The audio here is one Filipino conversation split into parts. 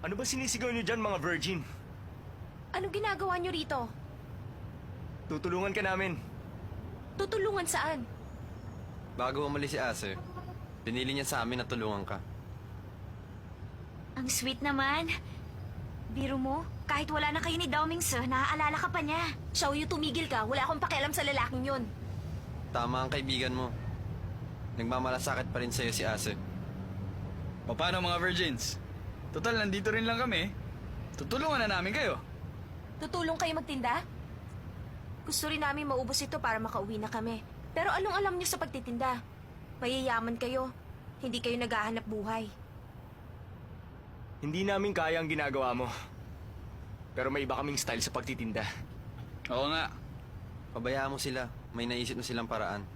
Ano ba sinisigaw niyo dyan, mga virgin? Anong ginagawa niyo rito? Tutulungan ka namin. Tutulungan saan? Bago umalis si Ase, pinili niya sa amin na tulungan ka. Ang sweet naman. Biro mo, kahit wala na kayo ni Daomingse, naaalala ka pa niya. Xiaoyu, tumigil ka. Wala akong pakialam sa lalaking yun. Tama ang kaibigan mo. Nagmamalasakit pa rin sa'yo si Ase. O paano mga virgins? Total, nandito rin lang kami. Tutulungan na namin kayo. Tutulong kayo magtinda? Gusto rin namin maubos ito para makauwi na kami. Pero anong alam niyo sa pagtitinda? Mayayaman kayo. Hindi kayo naghahanap buhay. Hindi namin kaya ang ginagawa mo. Pero may iba kaming style sa pagtitinda. Oo nga. Pabayaan mo sila. May naisip na silang paraan.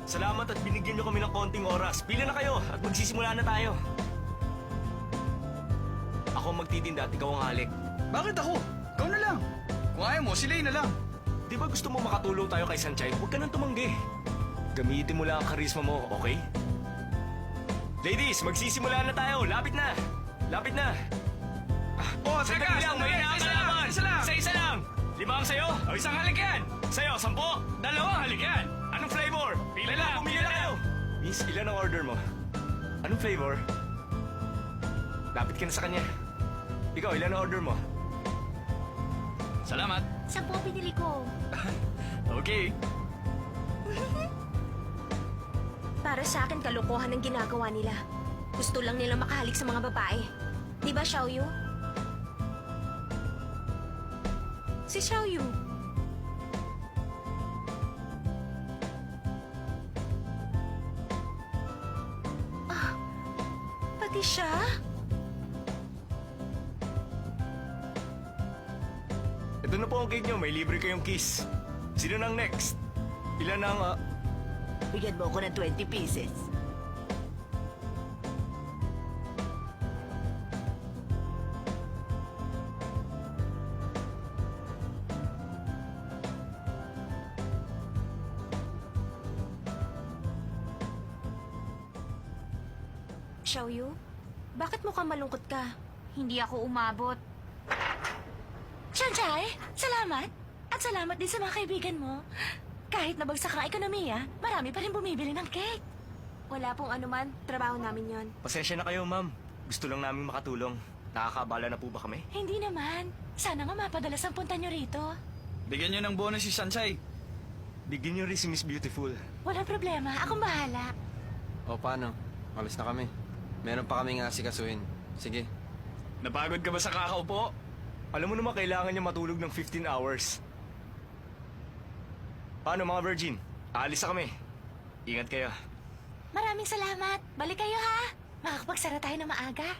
Salamat at binigyan niyo kami ng konting oras. Pila na kayo at magsisimula na tayo. Ako ang magtitinda at ikaw ang halik. Bakit ako? Ikaw na lang. Kung ayaw mo, sila na lang. Di ba gusto mo makatulong tayo kay Sanchay? Huwag ka nang tumanggi. Gamitin mo lang ang karisma mo, okay? Ladies, magsisimula na tayo. Lapit na. Lapit na. Oh, Sandali lang, may nakakalaban. Isa lang. Isa lang. 5 ang sayo. O, isang halik yan. Sa'yo, 10. Dalawang halik yan. Anong flavor? Pila lang, Pumili pila na kayo. Miss, ilan ang order mo? Anong flavor? Lapit ka na sa kanya. Ikaw, ilan ang order mo? Salamat. 10 ang pinili ko. Okay. Para sa akin, kalokohan ang ginagawa nila. Gusto lang nila makahalik sa mga babae. Di ba, Xiaoyu? Si Xiaoyu. Pati siya? Ito na po ang cake nyo. May libre kayong kiss. Sino nang next? Ilan ang... Bigyan mo ako ng 20 pieces. Xiaoyu? Bakit mukhang malungkot ka? Hindi ako umabot. Sanchay, salamat. At salamat din sa mga kaibigan mo. Kahit nabagsak ang ekonomiya, marami pa rin bumibili ng cake. Wala pong anuman. Trabaho namin yon. Pasensya na kayo, ma'am. Gusto lang namin makatulong. Nakakabala na po ba kami? Hindi naman. Sana nga mapadalas ang punta nyo rito. Bigyan nyo ng bonus si Sanchay. Bigyan niyo rin si Miss Beautiful. Walang problema. Akong bahala. O paano? Alis na kami. Meron pa kaming asikasuhin. Sige. Napagod ka ba sa kakaupo? Alam mo naman, kailangan niya matulog ng 15 hours. Paano, mga virgin? Aalis na kami. Ingat kayo. Maraming salamat. Balik kayo ha. Makakapagsara tayo na maaga.